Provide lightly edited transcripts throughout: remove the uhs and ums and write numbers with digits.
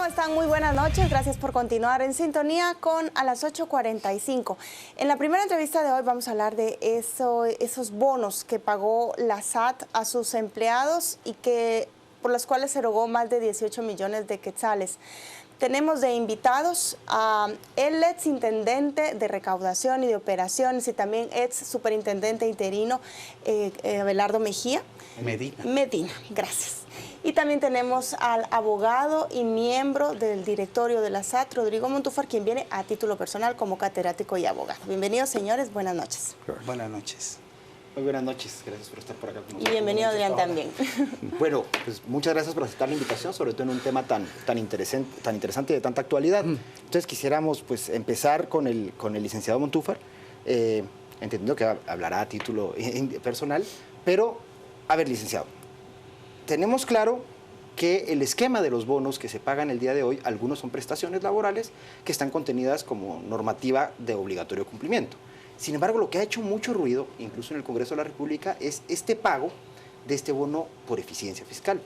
están? Muy buenas noches. Gracias por continuar en sintonía con A las 8:45. En la primera entrevista de hoy vamos a hablar de esos bonos que pagó la SAT a sus empleados y por los cuales se erogó más de 18 millones de quetzales. Tenemos de invitados a el exintendente de recaudación y de operaciones y también ex superintendente interino, Abelardo Mejía. Medina, gracias. Y también tenemos al abogado y miembro del directorio de la SAT, Rodrigo Montúfar, quien viene a título personal como catedrático y abogado. Bienvenidos, señores, buenas noches. Buenas noches. Muy buenas noches, gracias por estar por acá con nosotros. Y bienvenido, Adrián, también. Bueno, pues muchas gracias por aceptar la invitación, sobre todo en un tema tan interesante y de tanta actualidad. Entonces quisiéramos pues empezar con el licenciado Montúfar, entendiendo que hablará a título personal, pero, a ver, licenciado, tenemos claro que el esquema de los bonos que se pagan el día de hoy, algunos son prestaciones laborales que están contenidas como normativa de obligatorio cumplimiento. Sin embargo, lo que ha hecho mucho ruido, incluso en el Congreso de la República, es este pago de este bono por eficiencia fiscal,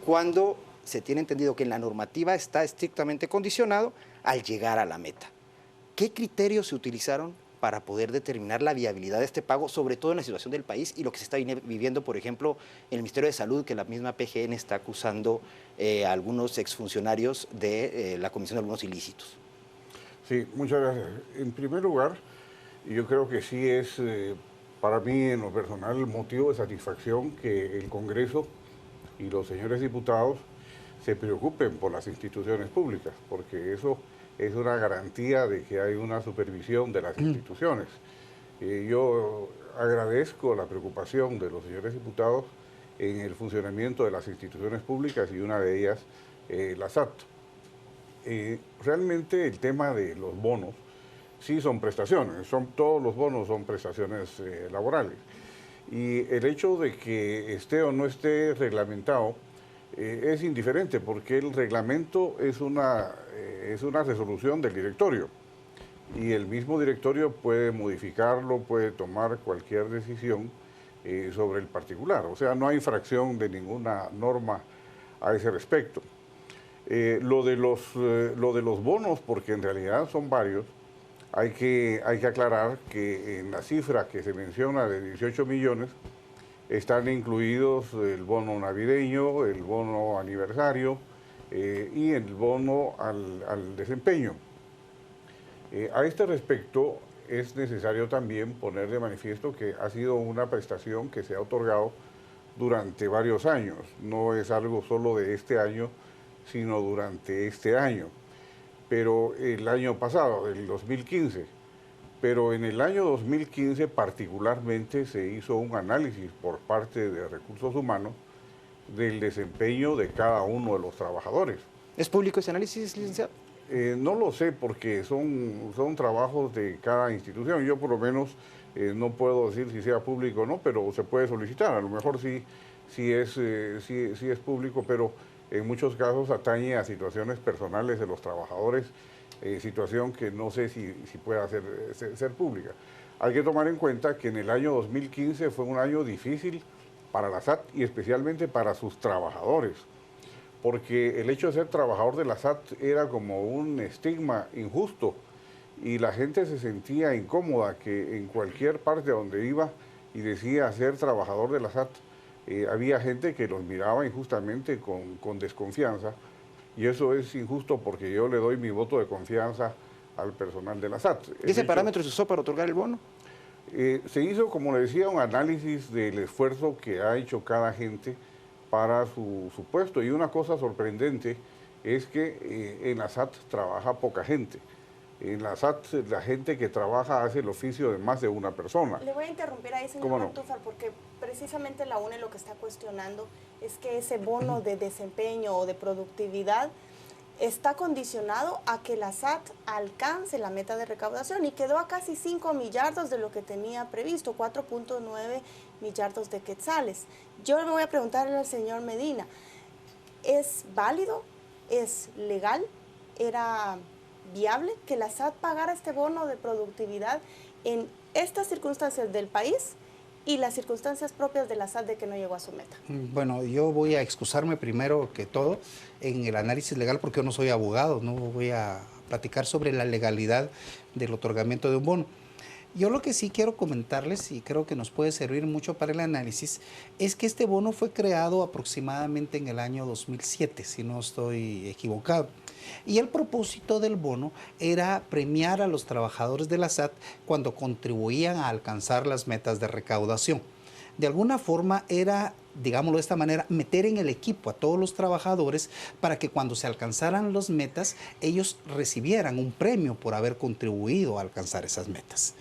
cuando se tiene entendido que en la normativa está estrictamente condicionado al llegar a la meta. ¿Qué criterios se utilizaron para poder determinar la viabilidad de este pago, sobre todo en la situación del país y lo que se está viviendo, por ejemplo, en el Ministerio de Salud, que la misma PGN está acusando a algunos exfuncionarios de la comisión de algunos ilícitos? Sí, muchas gracias. En primer lugar, yo creo que sí es para mí en lo personal motivo de satisfacción que el Congreso y los señores diputados se preocupen por las instituciones públicas, porque eso es una garantía de que hay una supervisión de las instituciones. Yo agradezco la preocupación de los señores diputados en el funcionamiento de las instituciones públicas y una de ellas la SAT. Realmente el tema de los bonos sí son prestaciones, todos los bonos son prestaciones laborales. Y el hecho de que esté o no esté reglamentado es indiferente, porque el reglamento es una resolución del directorio. Y el mismo directorio puede modificarlo, puede tomar cualquier decisión sobre el particular. O sea, no hay infracción de ninguna norma a ese respecto. Lo de los bonos, porque en realidad son varios, hay que aclarar que en la cifra que se menciona de 18 millones están incluidos el bono navideño, el bono aniversario y el bono al desempeño. A este respecto es necesario también poner de manifiesto que ha sido una prestación que se ha otorgado durante varios años. No es algo solo de este año, sino durante este año. Pero el año pasado, el 2015, pero en el año 2015 particularmente se hizo un análisis por parte de Recursos Humanos del desempeño de cada uno de los trabajadores. ¿Es público ese análisis, licenciado? No lo sé porque son trabajos de cada institución. Yo por lo menos no puedo decir si sea público o no, pero se puede solicitar. A lo mejor sí es público, pero en muchos casos atañe a situaciones personales de los trabajadores, situación que no sé si pueda ser pública. Hay que tomar en cuenta que en el año 2015 fue un año difícil para la SAT y especialmente para sus trabajadores, porque el hecho de ser trabajador de la SAT era como un estigma injusto y la gente se sentía incómoda que en cualquier parte donde iba y decía ser trabajador de la SAT, había gente que los miraba injustamente con desconfianza, y eso es injusto porque yo le doy mi voto de confianza al personal de la SAT. ¿Y ese parámetro se usó para otorgar el bono? Se hizo, como le decía, un análisis del esfuerzo que ha hecho cada gente para su puesto, y una cosa sorprendente es que en la SAT trabaja poca gente. En la SAT, la gente que trabaja hace el oficio de más de una persona. Le voy a interrumpir ahí, señor Montúfar, porque precisamente la UNE lo que está cuestionando es que ese bono de desempeño o de productividad está condicionado a que la SAT alcance la meta de recaudación y quedó a casi 5 millardos de lo que tenía previsto, 4.9 millardos de quetzales. Yo le voy a preguntarle al señor Medina, ¿es válido? ¿Es legal? ¿Era viable que la SAT pagara este bono de productividad en estas circunstancias del país y las circunstancias propias de la SAT de que no llegó a su meta? Bueno, yo voy a excusarme primero que todo en el análisis legal porque yo no soy abogado, no voy a platicar sobre la legalidad del otorgamiento de un bono. Yo lo que sí quiero comentarles, y creo que nos puede servir mucho para el análisis, es que este bono fue creado aproximadamente en el año 2007, si no estoy equivocado. Y el propósito del bono era premiar a los trabajadores de la SAT cuando contribuían a alcanzar las metas de recaudación. De alguna forma era, digámoslo de esta manera, meter en el equipo a todos los trabajadores para que cuando se alcanzaran las metas, ellos recibieran un premio por haber contribuido a alcanzar esas metas.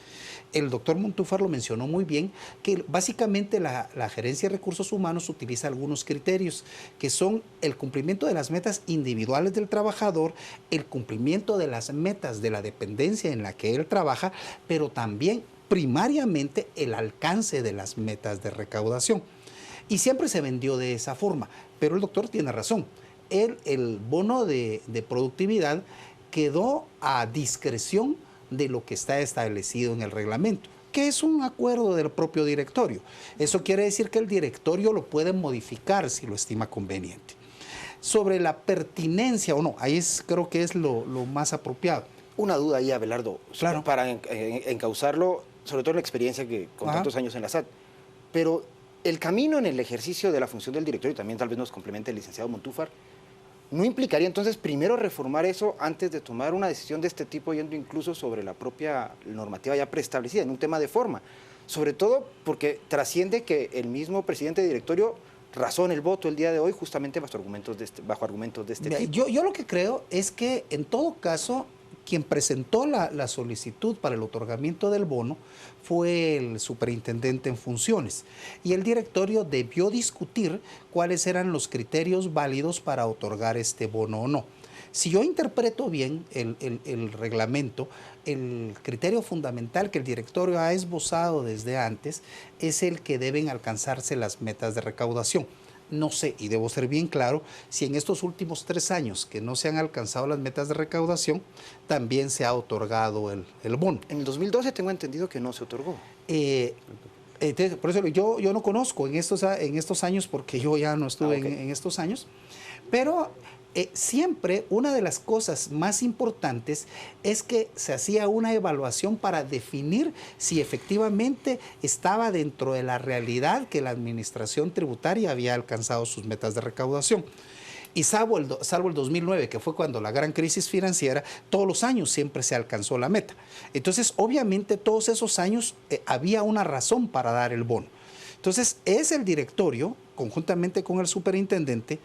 El doctor Montúfar lo mencionó muy bien, que básicamente la Gerencia de Recursos Humanos utiliza algunos criterios, que son el cumplimiento de las metas individuales del trabajador, el cumplimiento de las metas de la dependencia en la que él trabaja, pero también primariamente el alcance de las metas de recaudación. Y siempre se vendió de esa forma, pero el doctor tiene razón. El bono de productividad quedó a discreción de lo que está establecido en el reglamento, que es un acuerdo del propio directorio. Eso quiere decir que el directorio lo puede modificar si lo estima conveniente. Sobre la pertinencia o no, ahí creo que es lo más apropiado. Una duda ahí, Abelardo, claro, para encauzarlo, sobre todo en la experiencia que con tantos años en la SAT, pero el camino en el ejercicio de la función del directorio, también tal vez nos complemente el licenciado Montúfar, ¿no implicaría entonces primero reformar eso antes de tomar una decisión de este tipo, yendo incluso sobre la propia normativa ya preestablecida, en un tema de forma? Sobre todo porque trasciende que el mismo presidente de directorio razone el voto el día de hoy justamente bajo argumentos de este tipo. Yo lo que creo es que en todo caso quien presentó la solicitud para el otorgamiento del bono fue el superintendente en funciones y el directorio debió discutir cuáles eran los criterios válidos para otorgar este bono o no. Si yo interpreto bien el reglamento, el criterio fundamental que el directorio ha esbozado desde antes es el que deben alcanzarse las metas de recaudación. No sé, y debo ser bien claro, si en estos últimos 3 años que no se han alcanzado las metas de recaudación, también se ha otorgado el bono. En el 2012 tengo entendido que no se otorgó. Por eso yo no conozco en estos años, porque yo ya no estuve en estos años, pero siempre una de las cosas más importantes es que se hacía una evaluación para definir si efectivamente estaba dentro de la realidad que la administración tributaria había alcanzado sus metas de recaudación. Y salvo el 2009, que fue cuando la gran crisis financiera, todos los años siempre se alcanzó la meta. Entonces, obviamente, todos esos años había una razón para dar el bono. Entonces, es el directorio, conjuntamente con el superintendente,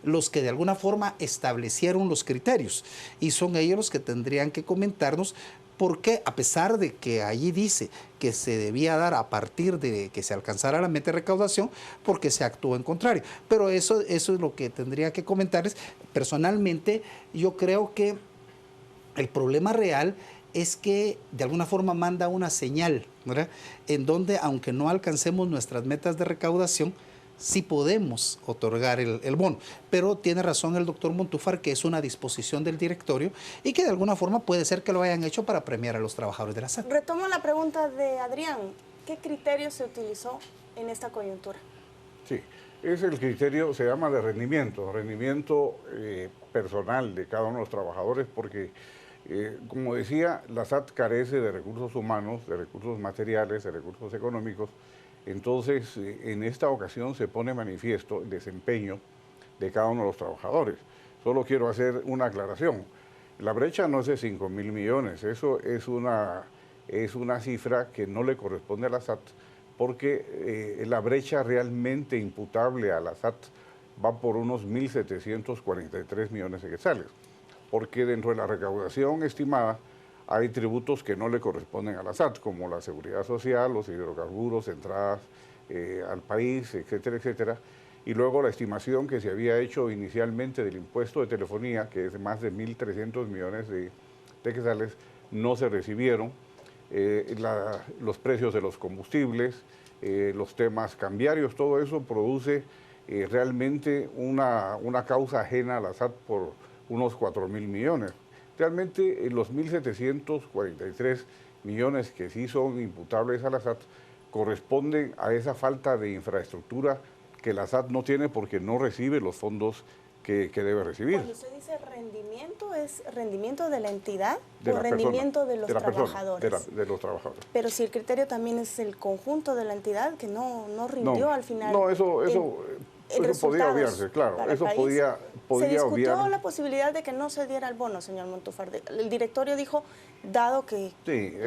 los que de alguna forma establecieron los criterios, y son ellos los que tendrían que comentarnos por qué, a pesar de que allí dice que se debía dar a partir de que se alcanzara la meta de recaudación, porque se actuó en contrario. Pero eso es lo que tendría que comentarles. Personalmente, yo creo que el problema real es que de alguna forma manda una señal, ¿verdad?, en donde, aunque no alcancemos nuestras metas de recaudación, sí podemos otorgar el bono. Pero tiene razón el doctor Montúfar que es una disposición del directorio y que de alguna forma puede ser que lo hayan hecho para premiar a los trabajadores de la SAT. Retomo la pregunta de Adrián. ¿Qué criterio se utilizó en esta coyuntura? Sí, es el criterio, se llama de rendimiento personal de cada uno de los trabajadores, porque, como decía, la SAT carece de recursos humanos, de recursos materiales, de recursos económicos. Entonces, en esta ocasión se pone manifiesto el desempeño de cada uno de los trabajadores. Solo quiero hacer una aclaración. La brecha no es de 5.000 millones, eso es una cifra que no le corresponde a la SAT, porque la brecha realmente imputable a la SAT va por unos 1.743 millones de quetzales, porque dentro de la recaudación estimada hay tributos que no le corresponden a la SAT, como la seguridad social, los hidrocarburos, entradas al país, etcétera, etcétera. Y luego la estimación que se había hecho inicialmente del impuesto de telefonía, que es de más de 1.300 millones de quetzales, no se recibieron. Los precios de los combustibles, los temas cambiarios, todo eso produce realmente una causa ajena a la SAT por unos 4.000 millones. Realmente los 1.743 millones que sí son imputables a la SAT corresponden a esa falta de infraestructura que la SAT no tiene porque no recibe los fondos que debe recibir. Cuando usted dice rendimiento, ¿es rendimiento de la entidad De o la rendimiento persona, de los de la persona, trabajadores? de los trabajadores. Pero si el criterio también es el conjunto de la entidad, que no rindió al final. No, eso podía obviarse, claro. Eso podía Se discutió obviar. la posibilidad de que no se diera el bono, señor Montúfar. El directorio dijo, dado que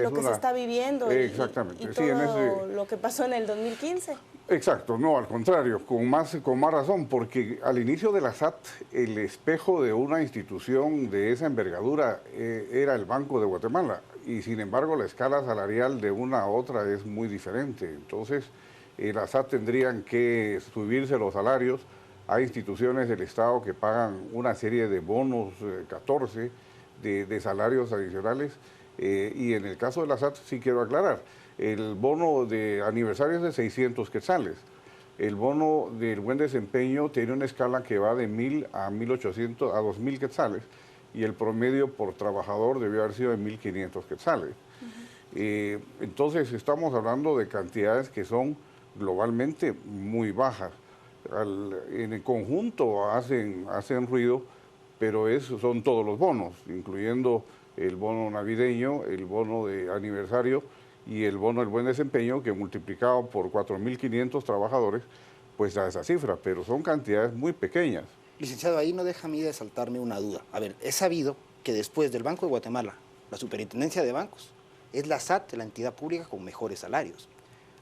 lo que se está viviendo y todo lo que pasó en el 2015. Exacto, no, al contrario, con más razón, porque al inicio de la SAT, el espejo de una institución de esa envergadura era el Banco de Guatemala, y sin embargo la escala salarial de una a otra es muy diferente. Entonces, la SAT tendrían que subirse los salarios a instituciones del Estado que pagan una serie de bonos, 14, de salarios adicionales, y en el caso de la SAT sí quiero aclarar, el bono de aniversario es de 600 quetzales. El bono del buen desempeño tiene una escala que va de 1.000 a 1.800 a 2.000 quetzales y el promedio por trabajador debió haber sido de 1.500 quetzales. Entonces estamos hablando de cantidades que son globalmente muy bajas. En el conjunto hacen ruido, pero son todos los bonos, incluyendo el bono navideño, el bono de aniversario y el bono del buen desempeño, que multiplicado por 4.500 trabajadores, pues da esa cifra, pero son cantidades muy pequeñas. Licenciado, ahí no deja a mí de saltarme una duda. A ver, es sabido que después del Banco de Guatemala, la Superintendencia de Bancos, es la SAT la entidad pública con mejores salarios.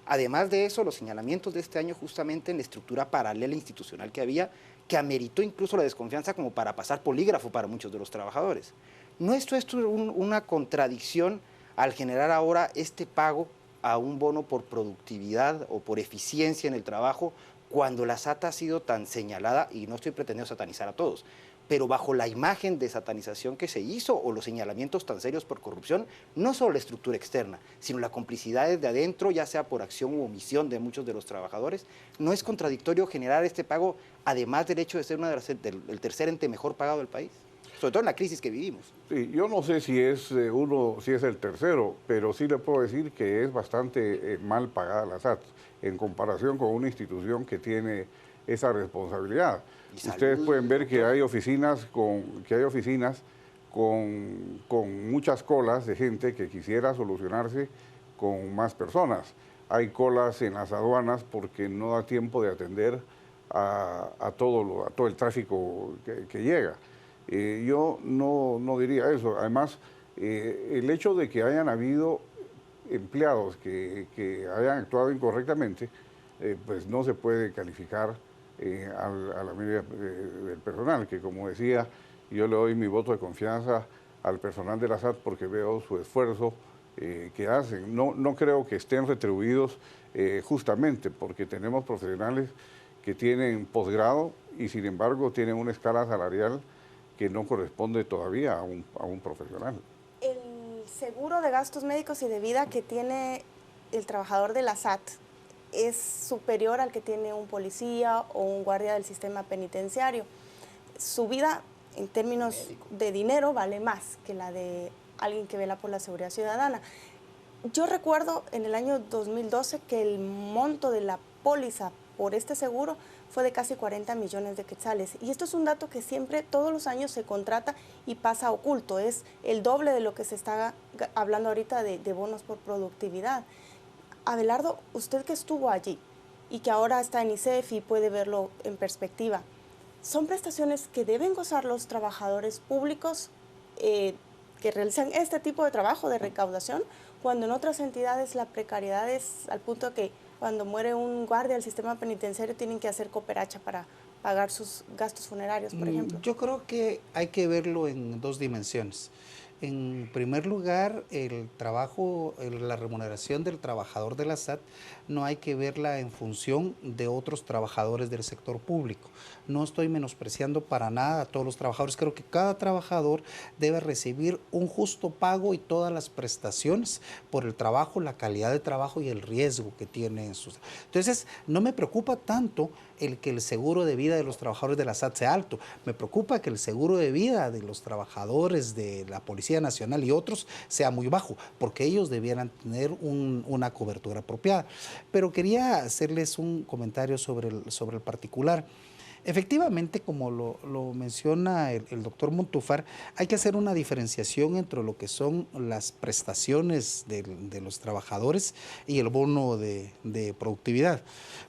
Además de eso, los señalamientos de este año justamente en la estructura paralela institucional que había, que ameritó incluso la desconfianza como para pasar polígrafo para muchos de los trabajadores. ¿No es esto una contradicción al generar ahora este pago a un bono por productividad o por eficiencia en el trabajo, cuando la SAT ha sido tan señalada, y no estoy pretendiendo satanizar a todos, pero bajo la imagen de satanización que se hizo o los señalamientos tan serios por corrupción, no solo la estructura externa, sino la complicidad desde adentro, ya sea por acción u omisión de muchos de los trabajadores? ¿No es contradictorio generar este pago, además del hecho de ser el tercer ente mejor pagado del país? Sobre todo en la crisis que vivimos. Sí, yo no sé si es el tercero, pero sí le puedo decir que es bastante mal pagada la SAT en comparación con una institución que tiene esa responsabilidad. Ustedes pueden ver que hay oficinas con muchas colas de gente que quisiera solucionarse con más personas. Hay colas en las aduanas porque no da tiempo de atender a todo el tráfico que llega. Yo no diría eso. Además, el hecho de que hayan habido empleados que hayan actuado incorrectamente, pues no se puede calificar a la mayoría del personal, que como decía, yo le doy mi voto de confianza al personal de la SAT porque veo su esfuerzo que hacen. No creo que estén retribuidos justamente porque tenemos profesionales que tienen posgrado y sin embargo tienen una escala salarial que no corresponde todavía a un profesional. El seguro de gastos médicos y de vida que tiene el trabajador de la SAT es superior al que tiene un policía o un guardia del sistema penitenciario. Su vida, en términos de dinero, vale más que la de alguien que vela por la seguridad ciudadana. Yo recuerdo en el año 2012 que el monto de la póliza por este seguro fue de casi 40 millones de quetzales. Y esto es un dato que siempre, todos los años se contrata y pasa oculto. Es el doble de lo que se está hablando ahorita de bonos por productividad. Abelardo, usted que estuvo allí y que ahora está en ICEF y puede verlo en perspectiva, ¿son prestaciones que deben gozar los trabajadores públicos que realizan este tipo de trabajo de recaudación, cuando en otras entidades la precariedad es al punto de que cuando muere un guardia del sistema penitenciario tienen que hacer cooperacha para pagar sus gastos funerarios, por ejemplo? Yo creo que hay que verlo en dos dimensiones. En primer lugar, el trabajo, la remuneración del trabajador de la SAT no hay que verla en función de otros trabajadores del sector público. No estoy menospreciando para nada a todos los trabajadores. Creo que cada trabajador debe recibir un justo pago y todas las prestaciones por el trabajo, la calidad de trabajo y el riesgo que tiene en sus... Entonces, no me preocupa tanto el que el seguro de vida de los trabajadores de la SAT sea alto. Me preocupa que el seguro de vida de los trabajadores de la Policía Policía Nacional y otros sea muy bajo, porque ellos debieran tener una cobertura apropiada. Pero quería hacerles un comentario sobre el particular. Efectivamente, como lo menciona el doctor Montúfar, hay que hacer una diferenciación entre lo que son las prestaciones de los trabajadores y el bono de productividad,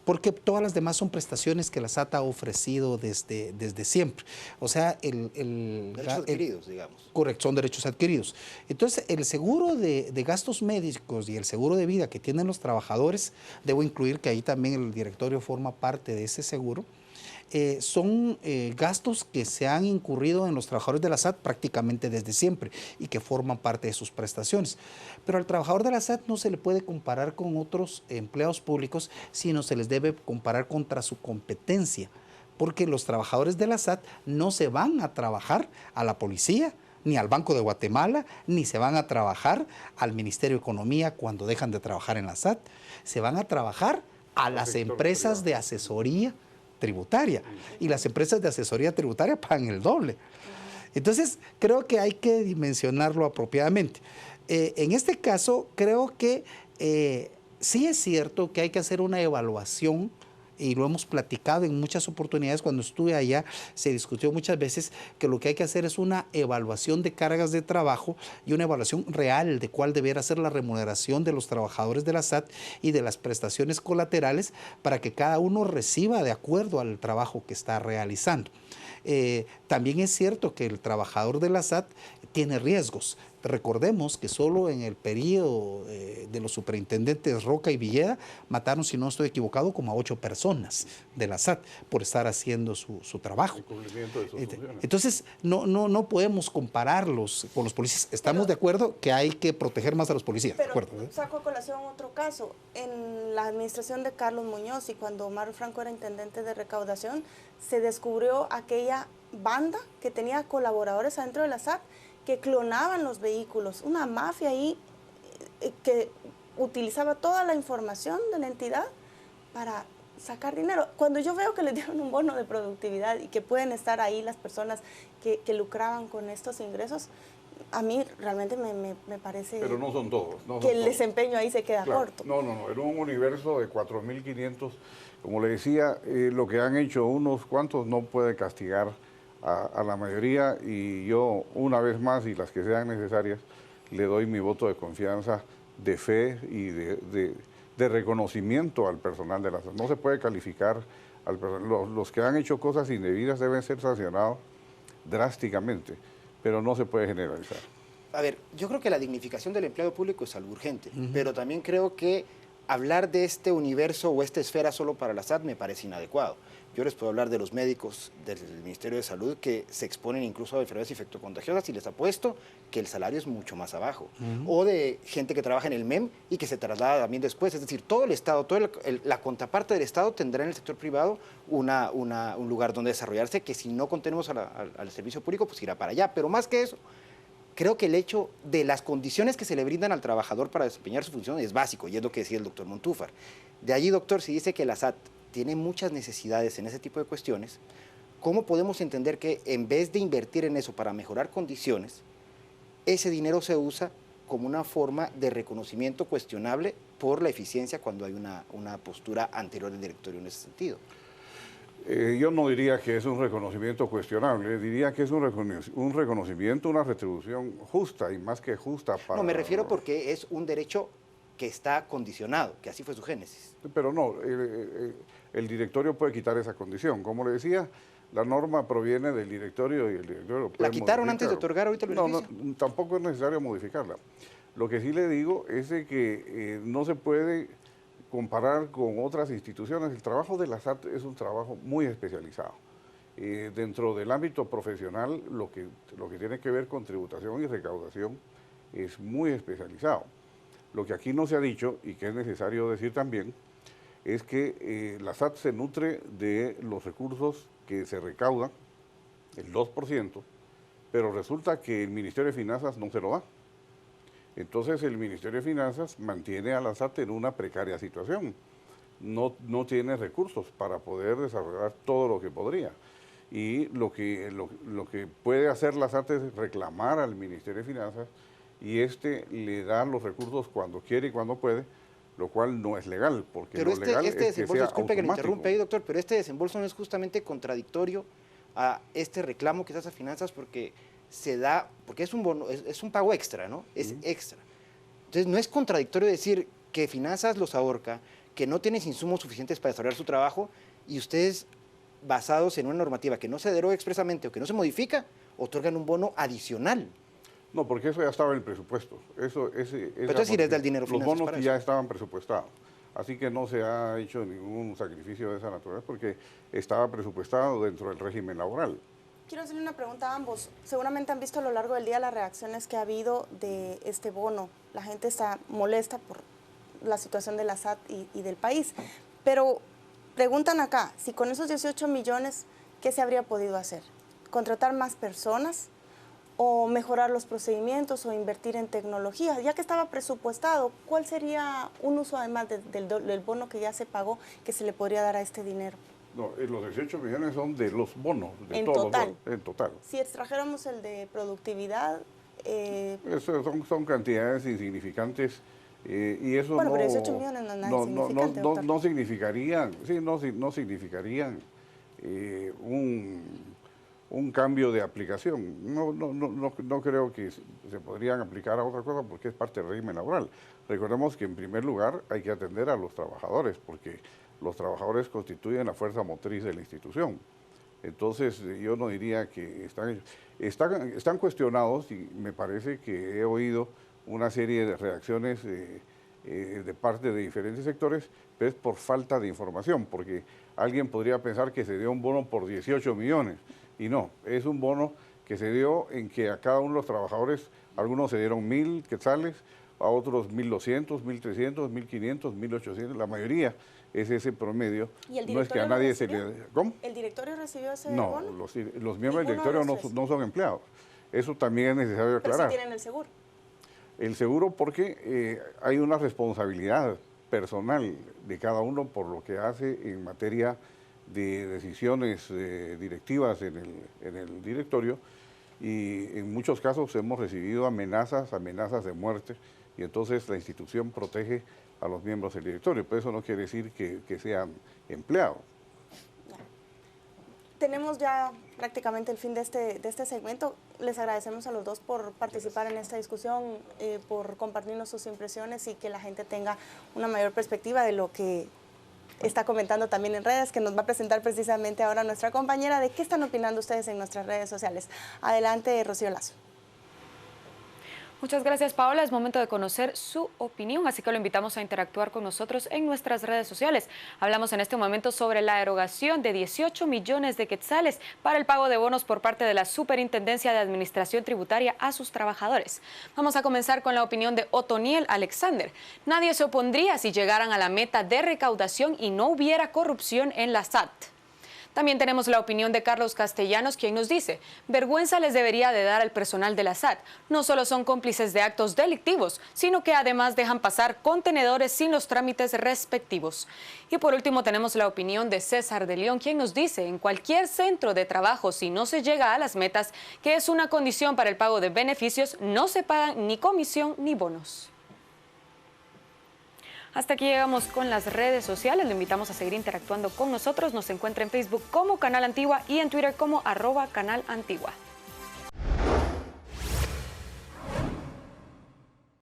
porque todas las demás son prestaciones que la SAT ha ofrecido desde siempre. O sea, derechos adquiridos, digamos. Correcto, son derechos adquiridos. Entonces, el seguro de gastos médicos y el seguro de vida que tienen los trabajadores, debo incluir que ahí también el directorio forma parte de ese seguro, son gastos que se han incurrido en los trabajadores de la SAT prácticamente desde siempre y que forman parte de sus prestaciones. Pero al trabajador de la SAT no se le puede comparar con otros empleados públicos, sino se les debe comparar contra su competencia, porque los trabajadores de la SAT no se van a trabajar a la policía, ni al Banco de Guatemala, ni se van a trabajar al Ministerio de Economía cuando dejan de trabajar en la SAT. Se van a trabajar a las empresas de asesoría tributaria, y las empresas de asesoría tributaria pagan el doble. Entonces, creo que hay que dimensionarlo apropiadamente. En este caso, creo que sí es cierto que hay que hacer una evaluación, y lo hemos platicado en muchas oportunidades. Cuando estuve allá se discutió muchas veces que lo que hay que hacer es una evaluación de cargas de trabajo y una evaluación real de cuál debiera ser la remuneración de los trabajadores de la SAT y de las prestaciones colaterales para que cada uno reciba de acuerdo al trabajo que está realizando. También es cierto que el trabajador de la SAT tiene riesgos. Recordemos que solo en el periodo de los superintendentes Roca y Villeda mataron, si no estoy equivocado, como a 8 personas de la SAT por estar haciendo su trabajo. Entonces, no podemos compararlos con los policías. Estamos de acuerdo que hay que proteger más a los policías. Pero de acuerdo, saco a colación otro caso. En la administración de Carlos Muñoz y cuando Omar Franco era intendente de recaudación, se descubrió aquella banda que tenía colaboradores adentro de la SAT que clonaban los vehículos, una mafia ahí que utilizaba toda la información de la entidad para sacar dinero. Cuando yo veo que les dieron un bono de productividad y que pueden estar ahí las personas que lucraban con estos ingresos, a mí realmente me parece... Pero no son todos. Que el desempeño ahí se queda corto. No. En un universo de 4.500, como le decía, lo que han hecho unos cuantos no puede castigar a la mayoría, y yo una vez más, y las que sean necesarias, le doy mi voto de confianza, de fe y de reconocimiento al personal de la SAT. No se puede calificar al personal. Los que han hecho cosas indebidas deben ser sancionados drásticamente, pero no se puede generalizar. A ver, yo creo que la dignificación del empleado público es algo urgente, pero también creo que hablar de este universo o esta esfera solo para la SAT me parece inadecuado. Yo les puedo hablar de los médicos del Ministerio de Salud que se exponen incluso a enfermedades infectocontagiosas y les apuesto que el salario es mucho más abajo. O de gente que trabaja en el MEM y que se traslada también después. Es decir, todo el Estado, la contraparte del Estado tendrá en el sector privado un lugar donde desarrollarse, que si no contenemos al servicio público, pues irá para allá. Pero más que eso, creo que el hecho de las condiciones que se le brindan al trabajador para desempeñar su función es básico, y es lo que decía el doctor Montúfar. De allí, doctor, si dice que la SAT tiene muchas necesidades en ese tipo de cuestiones, ¿cómo podemos entender que en vez de invertir en eso para mejorar condiciones, ese dinero se usa como una forma de reconocimiento cuestionable por la eficiencia cuando hay una postura anterior del directorio en ese sentido? Yo no diría que es un reconocimiento cuestionable, diría que es un reconocimiento, una retribución justa, y más que justa para... No, me refiero porque es un derecho que está condicionado, que así fue su génesis. Pero no, el directorio puede quitar esa condición. Como le decía, la norma proviene del directorio y el directorio puede ¿La quitaron modificar. Antes de otorgar ahorita el beneficio? No, tampoco es necesario modificarla. Lo que sí le digo es de que no se puede comparar con otras instituciones. El trabajo de la SAT es un trabajo muy especializado. Dentro del ámbito profesional, lo que tiene que ver con tributación y recaudación es muy especializado. Lo que aquí no se ha dicho, y que es necesario decir también, es que la SAT se nutre de los recursos que se recaudan, el 2%, pero resulta que el Ministerio de Finanzas no se lo da. Entonces el Ministerio de Finanzas mantiene a la SAT en una precaria situación. No tiene recursos para poder desarrollar todo lo que podría. y lo que puede hacer la SAT es reclamar al Ministerio de Finanzas y le da los recursos cuando quiere y cuando puede, lo cual no es legal, porque pero lo legal es que desembolso, sea disculpe que le automático. interrumpa ahí, doctor, pero este desembolso no es justamente contradictorio a este reclamo que se hace a finanzas porque es un bono, es un pago extra, ¿no? Es extra. Entonces no es contradictorio decir que finanzas los ahorca, que no tienes insumos suficientes para desarrollar su trabajo y ustedes, basados en una normativa que no se deroga expresamente o que no se modifica, otorgan un bono adicional. No, porque eso ya estaba en el presupuesto. Entonces sí les da el dinero los finanzas bonos para ya eso. estaban presupuestados. Así que no se ha hecho ningún sacrificio de esa naturaleza porque estaba presupuestado dentro del régimen laboral. Quiero hacerle una pregunta a ambos. Seguramente han visto a lo largo del día las reacciones que ha habido de este bono. La gente está molesta por la situación de la SAT y del país. Pero preguntan acá, si con esos 18 millones, ¿qué se habría podido hacer? ¿Contratar más personas? ¿O mejorar los procedimientos? ¿O invertir en tecnología? Ya que estaba presupuestado, ¿cuál sería un uso además del bono que ya se pagó que se le podría dar a este dinero? No, los 18 millones son de los bonos, de En todos total. los bonos, en total. Si extrajéramos el de productividad, Eso son cantidades insignificantes y eso bueno, no, pero 18 millones no es nada insignificante, doctor. no significarían, no significarían un cambio de aplicación. No creo que se podrían aplicar a otra cosa porque es parte del régimen laboral. Recordemos que en primer lugar hay que atender a los trabajadores porque los trabajadores constituyen la fuerza motriz de la institución. Entonces, yo no diría que están cuestionados y me parece que he oído una serie de reacciones de parte de diferentes sectores, pero es por falta de información, porque alguien podría pensar que se dio un bono por 18 millones y no, es un bono que se dio en que a cada uno de los trabajadores, algunos se dieron 1.000 quetzales, a otros 1.200, 1.300, 1.500, 1.800, la mayoría es ese promedio. ¿Y el no es que a directorio nadie lo se recibió? le... ¿Cómo? ¿El directorio recibió ese No, bono? los miembros del Ninguno de directorio los tres. no son empleados. Eso también es necesario Pero aclarar. sí tienen el seguro. El seguro porque hay una responsabilidad personal de cada uno por lo que hace en materia de decisiones directivas en el directorio y en muchos casos hemos recibido amenazas de muerte y entonces la institución protege a los miembros del directorio, pero eso no quiere decir que sean empleados. Tenemos ya prácticamente el fin de este segmento. Les agradecemos a los dos por participar en esta discusión, por compartirnos sus impresiones y que la gente tenga una mayor perspectiva de lo que está comentando también en redes, que nos va a presentar precisamente ahora nuestra compañera de qué están opinando ustedes en nuestras redes sociales. Adelante, Rocío Lazo. Muchas gracias, Paola. Es momento de conocer su opinión, así que lo invitamos a interactuar con nosotros en nuestras redes sociales. Hablamos en este momento sobre la erogación de 18 millones de quetzales para el pago de bonos por parte de la Superintendencia de Administración Tributaria a sus trabajadores. Vamos a comenzar con la opinión de Otoniel Alexander. Nadie se opondría si llegaran a la meta de recaudación y no hubiera corrupción en la SAT. También tenemos la opinión de Carlos Castellanos, quien nos dice: vergüenza les debería de dar al personal de la SAT. No solo son cómplices de actos delictivos, sino que además dejan pasar contenedores sin los trámites respectivos. Y por último tenemos la opinión de César de León, quien nos dice: en cualquier centro de trabajo, si no se llega a las metas, que es una condición para el pago de beneficios, no se pagan ni comisión ni bonos. Hasta aquí llegamos con las redes sociales. Lo invitamos a seguir interactuando con nosotros. Nos encuentra en Facebook como Canal Antigua y en Twitter como @Canal Antigua.